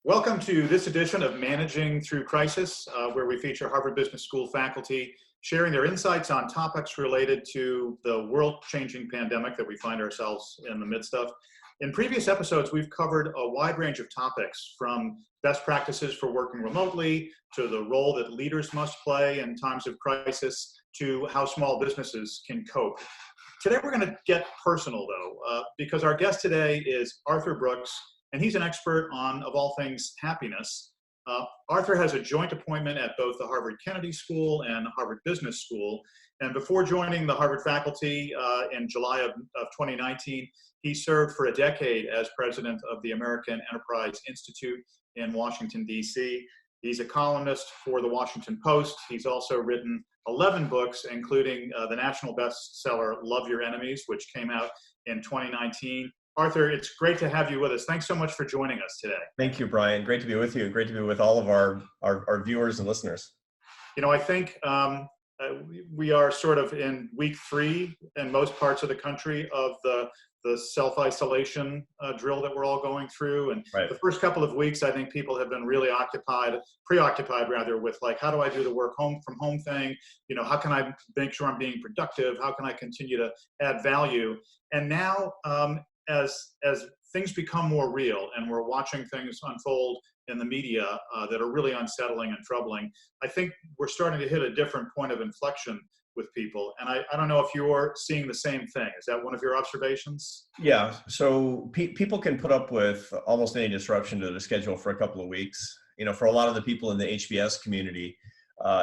Welcome to this edition of Managing Through Crisis, where we feature Harvard Business School faculty sharing their insights on topics related to the world-changing pandemic that we find ourselves in the midst of. In previous episodes, we've covered a wide range of topics, from best practices for working remotely, to the role that leaders must play in times of crisis, to how small businesses can cope. Today, we're going to get personal, though, because our guest today is Arthur Brooks, and he's an expert on, of all things, happiness. Arthur has a joint appointment at both the Harvard Kennedy School and Harvard Business School. And before joining the Harvard faculty in July of 2019, he served for a decade as president of the American Enterprise Institute in Washington, D.C. He's a columnist for the Washington Post. He's also written 11 books, including the national bestseller, Love Your Enemies, which came out in 2019. Arthur, it's great to have you with us. Thanks so much for joining us today. Thank you, Brian. Great to be with you. Great to be with all of our viewers and listeners. You know, I think we are sort of in week 3 in most parts of the country of the self-isolation drill that we're all going through. And right. The first couple of weeks, I think people have been really preoccupied rather, with like, how do I do the work from home thing? You know, how can I make sure I'm being productive? How can I continue to add value? And now, as things become more real and we're watching things unfold in the media that are really unsettling and troubling, I think we're starting to hit a different point of inflection with people. And I don't know if you're seeing the same thing. Is that one of your observations? Yeah, so people can put up with almost any disruption to their schedule for a couple of weeks. You know, for a lot of the people in the HBS community,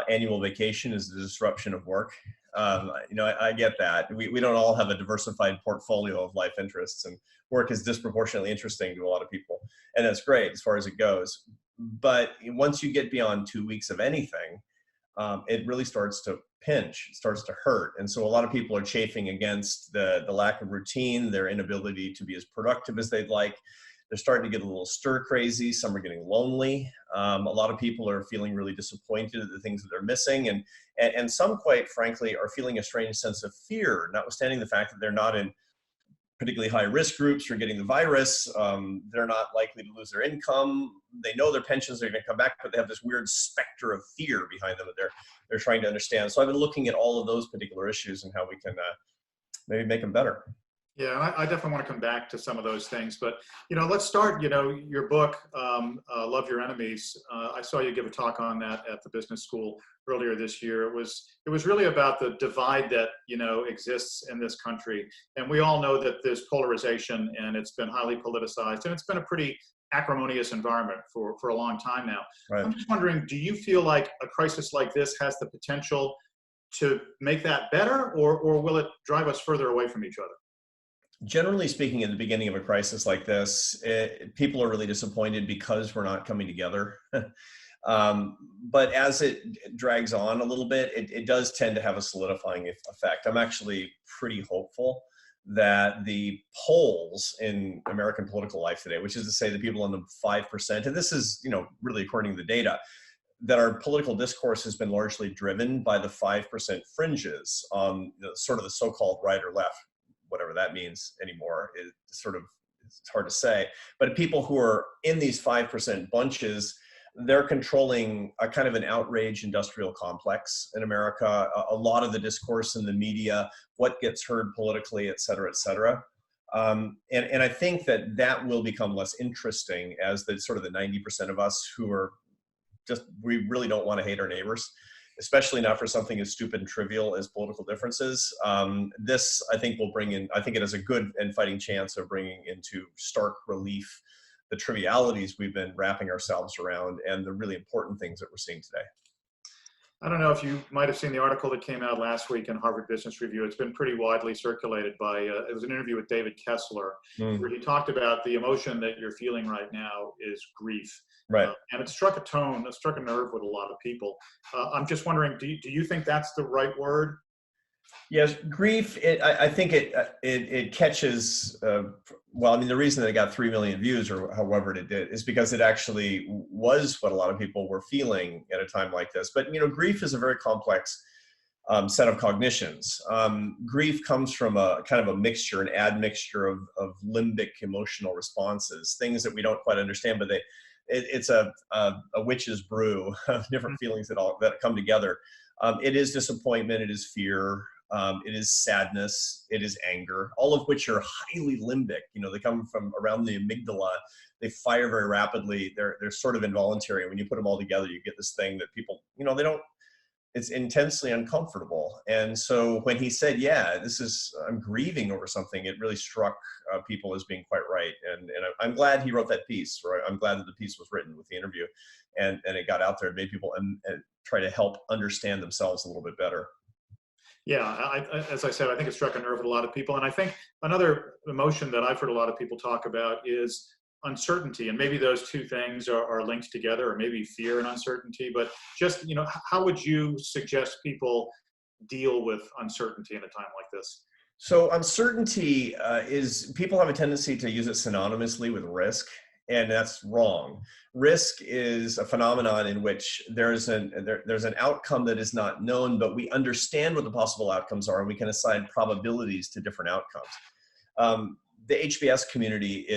annual vacation is the disruption of work. You know, I get that. We don't all have a diversified portfolio of life interests, and work is disproportionately interesting to a lot of people. And that's great as far as it goes. But once you get beyond 2 weeks of anything, it really starts to pinch, it starts to hurt. And so a lot of people are chafing against the lack of routine, their inability to be as productive as they'd like. They're starting to get a little stir crazy. Some are getting lonely. A lot of people are feeling really disappointed at the things that they're missing. And some, quite frankly, are feeling a strange sense of fear, notwithstanding the fact that they're not in particularly high risk groups for getting the virus. They're not likely to lose their income. They know their pensions are going to come back, but they have this weird specter of fear behind them that they're trying to understand. So I've been looking at all of those particular issues and how we can maybe make them better. Yeah, I definitely want to come back to some of those things, but let's start. Your book, "Love Your Enemies." I saw you give a talk on that at the business school earlier this year. It was really about the divide that exists in this country, and we all know that there's polarization, and it's been highly politicized, and it's been a pretty acrimonious environment for a long time now. Right. I'm just wondering, do you feel like a crisis like this has the potential to make that better, or will it drive us further away from each other? Generally speaking, at the beginning of a crisis like this, people are really disappointed because we're not coming together. But as it drags on a little bit, it does tend to have a solidifying effect. I'm actually pretty hopeful that the polls in American political life today, which is to say the people in the 5%, and this is really according to the data, that our political discourse has been largely driven by the 5% fringes on sort of the so-called right or left. Whatever that means anymore, it's hard to say. But people who are in these 5% bunches, they're controlling a kind of an outrage industrial complex in America. A lot of the discourse in the media, what gets heard politically, et cetera, et cetera. And I think that will become less interesting as the sort of the 90% of us who are we really don't want to hate our neighbors, especially not for something as stupid and trivial as political differences. This, I think, I think it has a good and fighting chance of bringing into stark relief the trivialities we've been wrapping ourselves around and the really important things that we're seeing today. I don't know if you might have seen the article that came out last week in Harvard Business Review. It's been pretty widely circulated it was an interview with David Kessler, where he talked about the emotion that you're feeling right now is grief. Right. And it struck a nerve with a lot of people. I'm just wondering, do you think that's the right word? Yes, grief. I think it catches. Well, I mean, the reason that it got 3 million views, or however it did, is because it actually was what a lot of people were feeling at a time like this. But grief is a very complex set of cognitions. Grief comes from a kind of a mixture, an admixture of limbic emotional responses, things that we don't quite understand, but it's a witch's brew of different feelings that come together. It is disappointment, it is fear, it is sadness, it is anger, all of which are highly limbic. They come from around the amygdala. They fire very rapidly. They're sort of involuntary. When you put them all together, you get this thing that people, they don't. It's intensely uncomfortable. And so when he said, "Yeah, I'm grieving over something," it really struck people as being quite right. And I'm glad he wrote that piece. Right? I'm glad that the piece was written with the interview, and it got out there and made people and try to help understand themselves a little bit better. Yeah, as I said, I think it struck a nerve with a lot of people. And I think another emotion that I've heard a lot of people talk about is uncertainty. And maybe those two things are linked together, or maybe fear and uncertainty. But just, how would you suggest people deal with uncertainty in a time like this? So uncertainty people have a tendency to use it synonymously with risk. And that's wrong. Risk is a phenomenon in which there's an outcome that is not known, but we understand what the possible outcomes are, and we can assign probabilities to different outcomes. The HBS community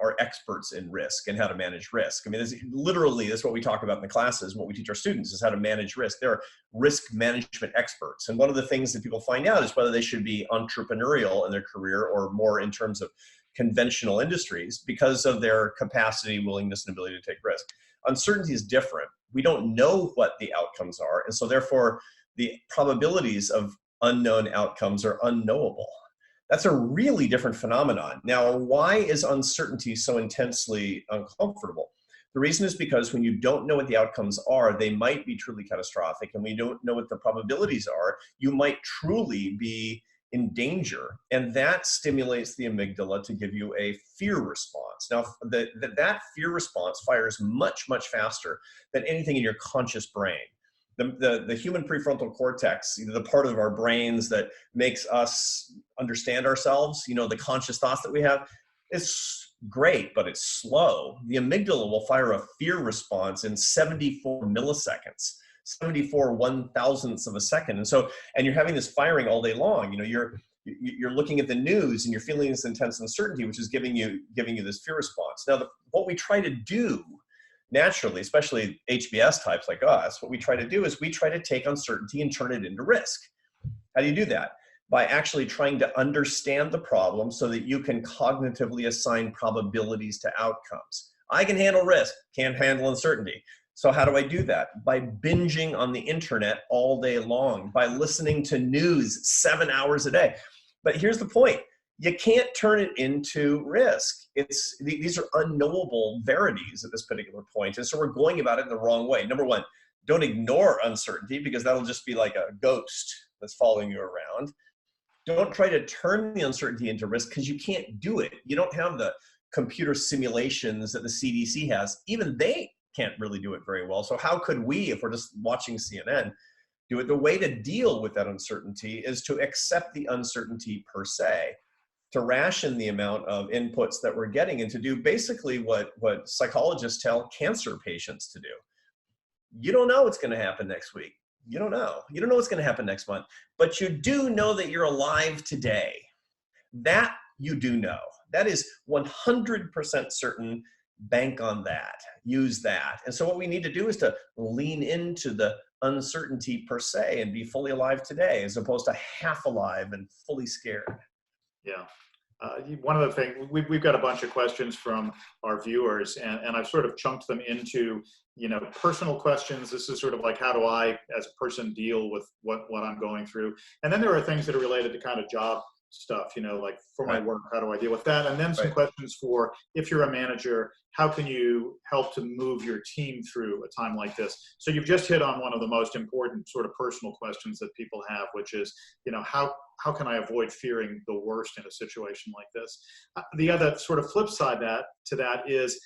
are experts in risk and how to manage risk. I mean, that's what we talk about in the classes. What we teach our students is how to manage risk. They're risk management experts. And one of the things that people find out is whether they should be entrepreneurial in their career or more in terms of conventional industries because of their capacity, willingness, and ability to take risk. Uncertainty is different. We don't know what the outcomes are. And so therefore, the probabilities of unknown outcomes are unknowable. That's a really different phenomenon. Now, why is uncertainty so intensely uncomfortable? The reason is because when you don't know what the outcomes are, they might be truly catastrophic. And when you don't know what the probabilities are, you might truly be in danger. And that stimulates the amygdala to give you a fear response. Now, that fear response fires much, much faster than anything in your conscious brain. The human prefrontal cortex, the part of our brains that makes us understand ourselves, the conscious thoughts that we have, is great, but it's slow. The amygdala will fire a fear response in 74 milliseconds, 74 1,000ths of a second. And you're having this firing all day long. You're looking at the news and you're feeling this intense uncertainty, which is giving you this fear response. Now, what we try to do naturally, especially HBS types like us, what we try to do is we try to take uncertainty and turn it into risk. How do you do that? By actually trying to understand the problem so that you can cognitively assign probabilities to outcomes. I can handle risk, can't handle uncertainty. So how do I do that? By binging on the internet all day long, by listening to news 7 hours a day. But here's the point. You can't turn it into risk. These are unknowable verities at this particular point. And so we're going about it in the wrong way. Number one, don't ignore uncertainty because that'll just be like a ghost that's following you around. Don't try to turn the uncertainty into risk because you can't do it. You don't have the computer simulations that the CDC has. Even they can't really do it very well. So how could we, if we're just watching CNN, do it? The way to deal with that uncertainty is to accept the uncertainty per se, to ration the amount of inputs that we're getting, and to do basically what psychologists tell cancer patients to do. You don't know what's going to happen next week. You don't know. You don't know what's going to happen next month, but you do know that you're alive today. That you do know. That is 100% certain. Bank on that. Use that. And so what we need to do is to lean into the uncertainty per se and be fully alive today as opposed to half alive and fully scared. Yeah. One of the things, we've got a bunch of questions from our viewers, and I've sort of chunked them into, personal questions. This is sort of like, how do I, as a person, deal with what I'm going through? And then there are things that are related to kind of job stuff, like for my work, how do I deal with that? And then some questions for, if you're a manager, how can you help to move your team through a time like this? So you've just hit on one of the most important sort of personal questions that people have, which is, how can I avoid fearing the worst in a situation like this? The other sort of flip side to that is,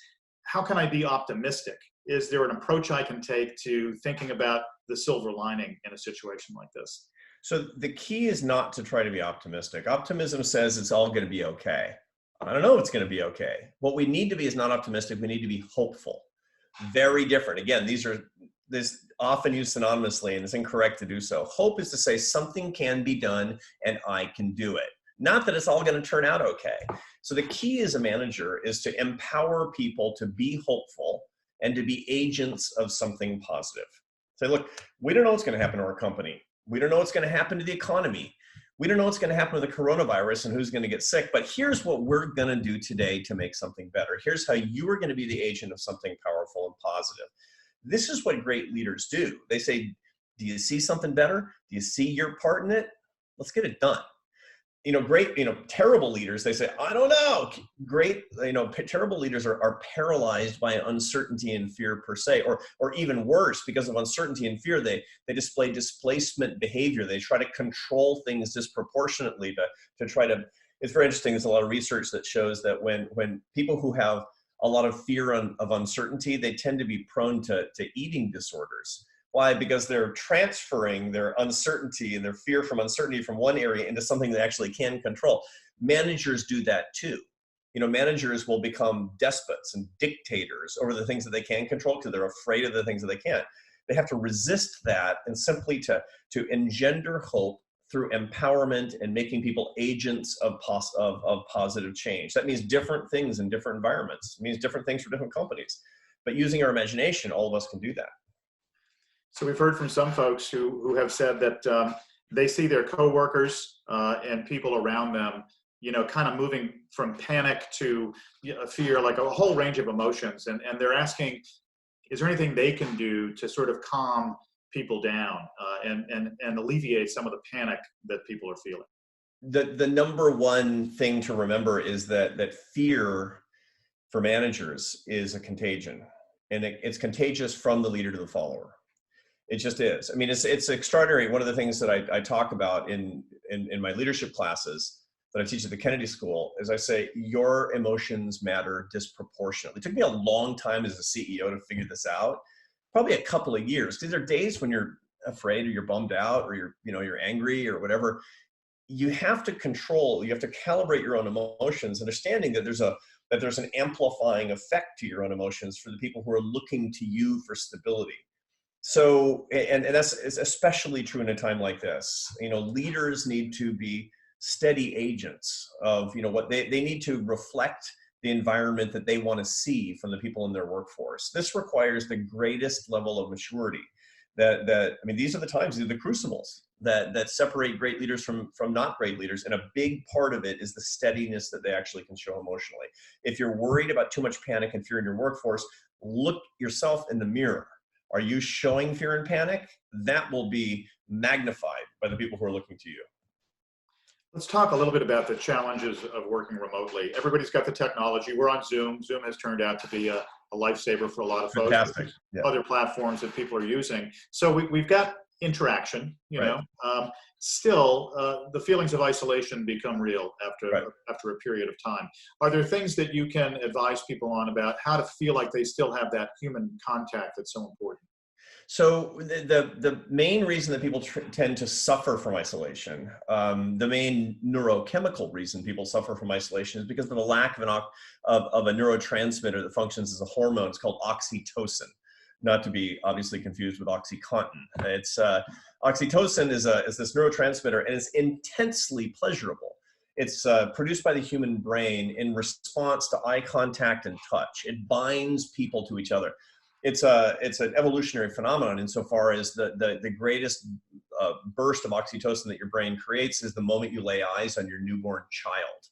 how can I be optimistic? Is there an approach I can take to thinking about the silver lining in a situation like this? So the key is not to try to be optimistic. Optimism says it's all going to be okay. I don't know it's going to be okay. What we need to be is not optimistic. We need to be hopeful. Very different. Again, this often used synonymously, and it's incorrect to do so. Hope is to say something can be done and I can do it. Not that it's all going to turn out okay. So the key as a manager is to empower people to be hopeful and to be agents of something positive. Say, look, we don't know what's going to happen to our company. We don't know what's going to happen to the economy. We don't know what's going to happen with the coronavirus and who's going to get sick, but here's what we're going to do today to make something better. Here's how you are going to be the agent of something powerful and positive. This is what great leaders do. They say, do you see something better? Do you see your part in it? Let's get it done. Terrible leaders, they say, I don't know. Great, terrible leaders are paralyzed by uncertainty and fear per se, or even worse, because of uncertainty and fear, they display displacement behavior. They try to control things disproportionately to try to, it's very interesting. There's a lot of research that shows that when people who have a lot of fear of uncertainty, they tend to be prone to eating disorders. Why? Because they're transferring their uncertainty and their fear from uncertainty from one area into something they actually can control. Managers do that too. Managers will become despots and dictators over the things that they can control because they're afraid of the things that they can't. They have to resist that and simply to engender hope through empowerment and making people agents of positive change. That means different things in different environments. It means different things for different companies. But using our imagination, all of us can do that. So we've heard from some folks who have said that they see their coworkers and people around them, kind of moving from panic to fear, like a whole range of emotions. And they're asking, is there anything they can do to sort of calm people down and alleviate some of the panic that people are feeling? The number one thing to remember is that fear for managers is a contagion, and it's contagious from the leader to the follower. It just is. I mean, it's extraordinary. One of the things that I talk about in my leadership classes that I teach at the Kennedy School is I say, your emotions matter disproportionately. It took me a long time as a CEO to figure this out, probably a couple of years. Because there are days when you're afraid or you're bummed out or you're angry or whatever. You have to calibrate your own emotions, understanding that there's an amplifying effect to your own emotions for the people who are looking to you for stability. So, and that's especially true in a time like this. Leaders need to be steady agents of, what they need to reflect the environment that they want to see from the people in their workforce. This requires the greatest level of maturity. These are the times, these are the crucibles that separate great leaders from not great leaders. And a big part of it is the steadiness that they actually can show emotionally. If you're worried about too much panic and fear in your workforce, look yourself in the mirror. Are you showing fear and panic? That will be magnified by the people who are looking to you. Let's talk a little bit about the challenges of working remotely. Everybody's got the technology. We're on Zoom. Zoom has turned out to be a lifesaver for a lot of folks. Fantastic. Yeah. Other platforms that people are using. So we've got interaction, right. Still, the feelings of isolation become real after a period of time. Are there things that you can advise people on about how to feel like they still have that human contact that's so important? So the main reason that people tend to suffer from isolation, the main neurochemical reason people suffer from isolation is because of the lack of a neurotransmitter that functions as a hormone. It's called oxytocin, not to be obviously confused with OxyContin. It's oxytocin is this neurotransmitter, and it's intensely pleasurable. It's produced by the human brain in response to eye contact and touch. It binds people to each other. It's an evolutionary phenomenon insofar as the greatest burst of oxytocin that your brain creates is the moment you lay eyes on your newborn child.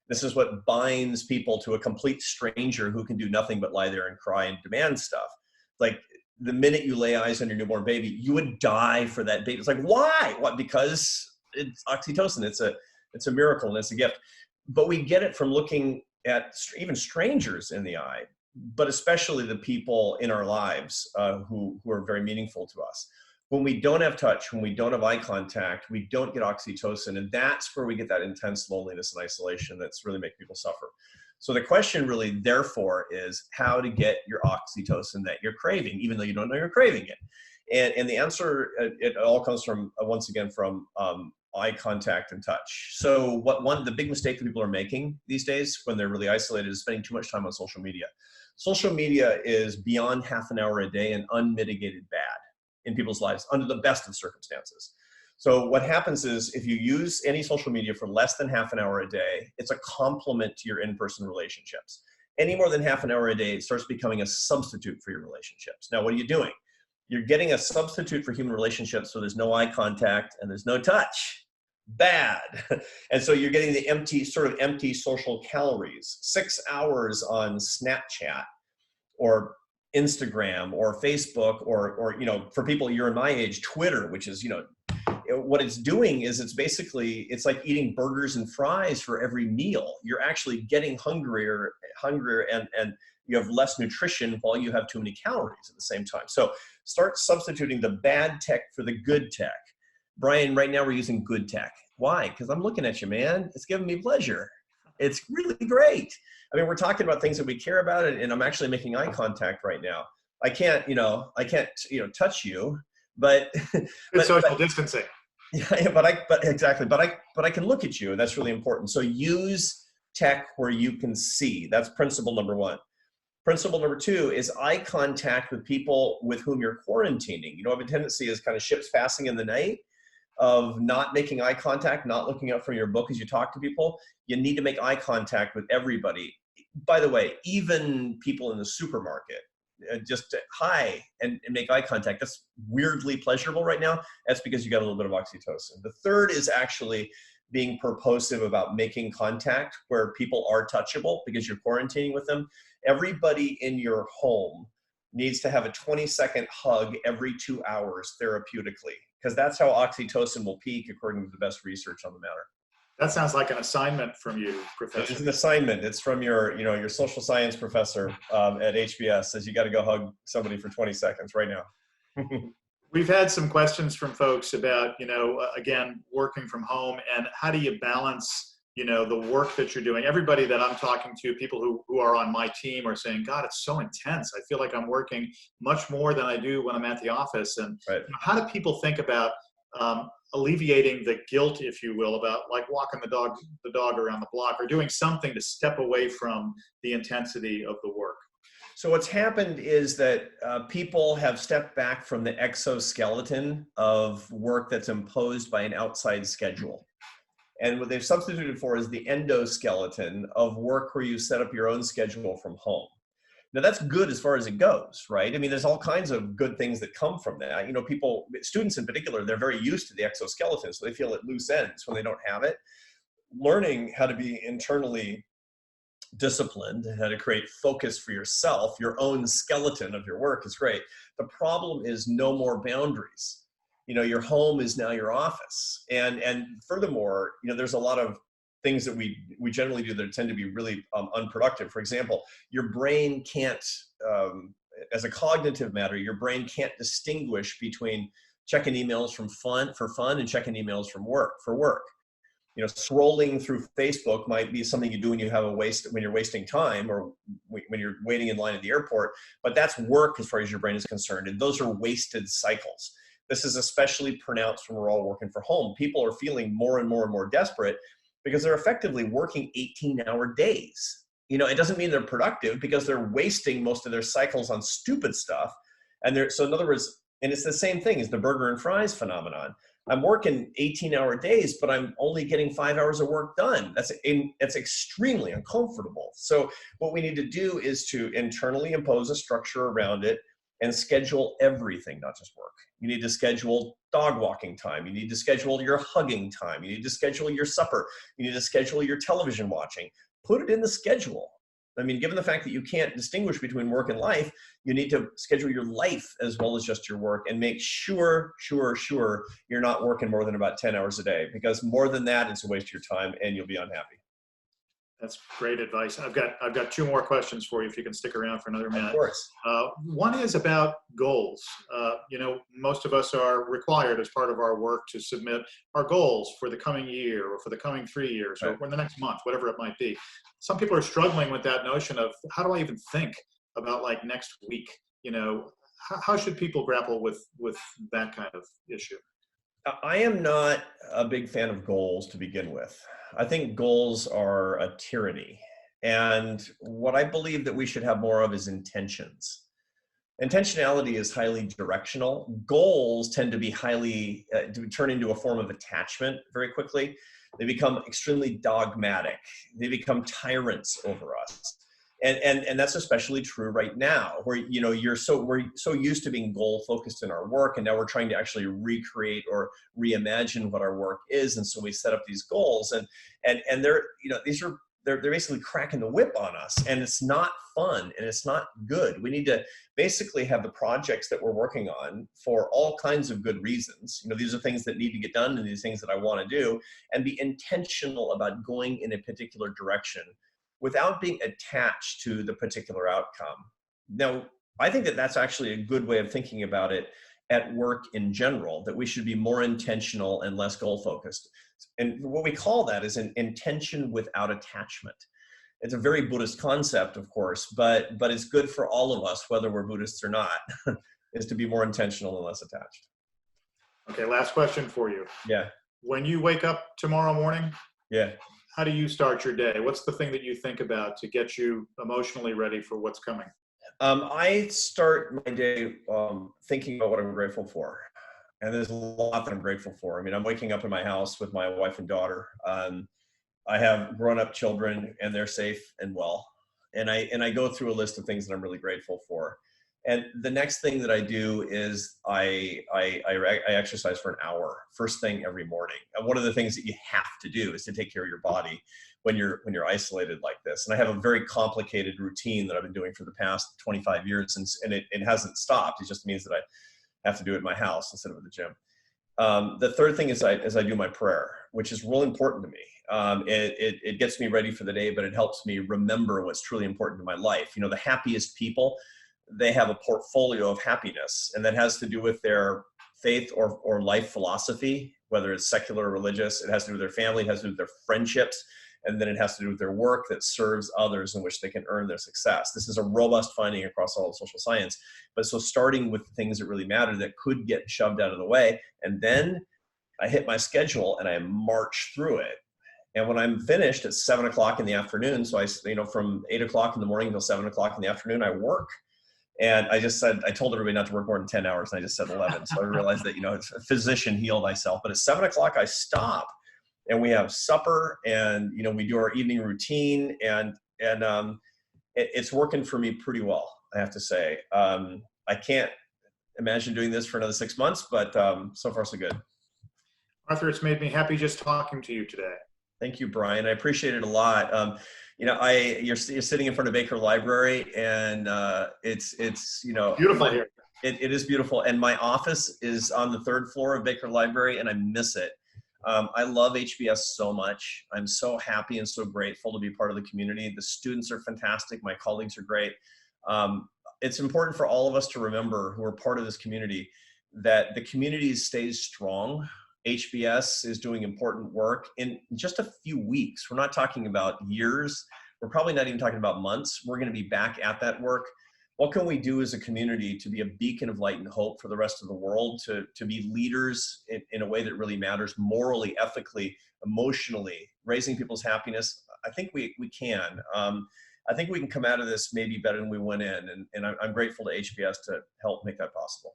This is what binds people to a complete stranger who can do nothing but lie there and cry and demand stuff. Like the minute you lay eyes on your newborn baby, you would die for that baby. It's like, why? What? Because it's oxytocin. It's a miracle and it's a gift. But we get it from looking at even strangers in the eye, but especially the people in our lives who are very meaningful to us. When we don't have touch, when we don't have eye contact, we don't get oxytocin, and that's where we get that intense loneliness and isolation that's really making people suffer. So the question really, therefore, is how to get your oxytocin that you're craving, even though you don't know you're craving it. And the answer, it all comes from, once again, from eye contact and touch. So the big mistake that people are making these days when they're really isolated is spending too much time on social media. Social media is beyond half an hour a day and unmitigated bad in people's lives under the best of circumstances. So what happens is if you use any social media for less than half an hour a day, it's a complement to your in-person relationships. Any more than half an hour a day, it starts becoming a substitute for your relationships. Now, what are you doing? You're getting a substitute for human relationships, so there's no eye contact and there's no touch. Bad. And so you're getting the empty social calories. 6 hours on Snapchat or Instagram or Facebook or for people you're in my age, Twitter, which is, what it's doing is it's like eating burgers and fries for every meal. You're actually getting hungrier and you have less nutrition while you have too many calories at the same time. So start substituting the bad tech for the good tech. Brian, right now we're using good tech. Why? Because I'm looking at you, man. It's giving me pleasure. It's really great. I mean, we're talking about things that we care about, and I'm actually making eye contact right now. I can't touch you, but it's social distancing. Yeah, but I can look at you, and that's really important. So use tech where you can see. That's principle number one. Principle number two is eye contact with people with whom you're quarantining. I have a tendency as kind of ships passing in the night of not making eye contact, not looking up from your book as you talk to people. You need to make eye contact with everybody. By the way, even people in the supermarket, just hi and make eye contact. That's weirdly pleasurable right now. That's because you got a little bit of oxytocin. The third is actually being purposive about making contact where people are touchable because you're quarantining with them. Everybody in your home needs to have a 20-second hug every 2 hours therapeutically, because that's how oxytocin will peak according to the best research on the matter. That sounds like an assignment from you, Professor. It's an assignment. It's from your social science professor at HBS. Says you got to go hug somebody for 20 seconds right now. We've had some questions from folks about, again, working from home and how do you balance, the work that you're doing. Everybody that I'm talking to, people who are on my team are saying, God, it's so intense. I feel like I'm working much more than I do when I'm at the office. And right. How do people think about alleviating the guilt, if you will, about like walking the dog around the block or doing something to step away from the intensity of the work? So what's happened is that people have stepped back from the exoskeleton of work that's imposed by an outside schedule. And what they've substituted for is the endoskeleton of work where you set up your own schedule from home. Now that's good as far as it goes, right? I mean, there's all kinds of good things that come from that. Students in particular, they're very used to the exoskeleton, so they feel at loose ends when they don't have it. Learning how to be internally disciplined, how to create focus for yourself, your own skeleton of your work is great. The problem is no more boundaries. Your home is now your office. And furthermore, there's a lot of things that we generally do that tend to be really unproductive. For example, your brain can't, as a cognitive matter, your brain can't distinguish between checking emails for fun and checking emails for work. Scrolling through Facebook might be something you do when you're wasting time or when you're waiting in line at the airport, but that's work as far as your brain is concerned. And those are wasted cycles. This is especially pronounced when we're all working from home. People are feeling more and more and more desperate because they're effectively working 18-hour days. It doesn't mean they're productive because they're wasting most of their cycles on stupid stuff. So in other words, and it's the same thing as the burger and fries phenomenon. I'm working 18-hour days, but I'm only getting 5 hours of work done. That's extremely uncomfortable. So what we need to do is to internally impose a structure around it and schedule everything, not just work. You need to schedule dog walking time. You need to schedule your hugging time. You need to schedule your supper. You need to schedule your television watching. Put it in the schedule. I mean, given the fact that you can't distinguish between work and life, you need to schedule your life as well as just your work and make sure you're not working more than about 10 hours a day, because more than that, it's a waste of your time and you'll be unhappy. That's great advice. I've got two more questions for you if you can stick around for another minute. Of course. One is about goals. Most of us are required as part of our work to submit our goals for the coming year or for the coming 3 years or for the next month, whatever it might be. Some people are struggling with that notion of how do I even think about like next week? How should people grapple with that kind of issue? I am not a big fan of goals to begin with. I think goals are a tyranny. And what I believe that we should have more of is intentions. Intentionality is highly directional. Goals tend to be highly, to turn into a form of attachment very quickly. They become extremely dogmatic. They become tyrants over us. And that's especially true right now, where we're so used to being goal focused in our work, and now we're trying to actually recreate or reimagine what our work is, and so we set up these goals, and they're basically cracking the whip on us, and it's not fun and it's not good. We need to basically have the projects that we're working on for all kinds of good reasons. These are things that need to get done, and these things that I want to do, and be intentional about going in a particular direction without being attached to the particular outcome. Now, I think that that's actually a good way of thinking about it at work in general, that we should be more intentional and less goal focused. And what we call that is an intention without attachment. It's a very Buddhist concept, of course, but it's good for all of us, whether we're Buddhists or not, is to be more intentional and less attached. Okay, last question for you. Yeah. When you wake up tomorrow morning, yeah. How do you start your day? What's the thing that you think about to get you emotionally ready for what's coming? I start my day thinking about what I'm grateful for. And there's a lot that I'm grateful for. I mean, I'm waking up in my house with my wife and daughter. I have grown-up children, and they're safe and well. And I go through a list of things that I'm really grateful for. And the next thing that I do is I exercise for an hour, first thing every morning. And one of the things that you have to do is to take care of your body when you're isolated like this. And I have a very complicated routine that I've been doing for the past 25 years, and it hasn't stopped. It just means that I have to do it in my house instead of at the gym. The third thing is I do my prayer, which is real important to me. It gets me ready for the day, but it helps me remember what's truly important in my life. The happiest people, they have a portfolio of happiness, and that has to do with their faith or life philosophy, whether it's secular or religious. It has to do with their family, it has to do with their friendships, and then it has to do with their work that serves others in which they can earn their success. This is a robust finding across all of social science. But so starting with the things that really matter that could get shoved out of the way, and then I hit my schedule and I march through it. And when I'm finished at 7 o'clock in the afternoon, so from 8 o'clock in the morning until 7 o'clock in the afternoon, I work. And I told everybody not to work more than 10 hours, and I just said 11. So I realized that, it's a physician, heal thyself. But at 7 o'clock, I stop, and we have supper, and, we do our evening routine, and it's working for me pretty well, I have to say. I can't imagine doing this for another 6 months, but so far so good. Arthur, it's made me happy just talking to you today. Thank you, Brian. I appreciate it a lot. You're sitting in front of Baker Library, and it's beautiful here. It is beautiful, and my office is on the 3rd floor of Baker Library, and I miss it. I love HBS so much. I'm so happy and so grateful to be part of the community. The students are fantastic. My colleagues are great. It's important for all of us to remember, who are part of this community, that the community stays strong. HBS is doing important work in just a few weeks. We're not talking about years. We're probably not even talking about months. We're going to be back at that work. What can we do as a community to be a beacon of light and hope for the rest of the world, to be leaders in a way that really matters, morally, ethically, emotionally, raising people's happiness? I think we can. I think we can come out of this maybe better than we went in, and I'm grateful to HBS to help make that possible.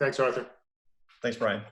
Thanks, Arthur. Thanks, Brian.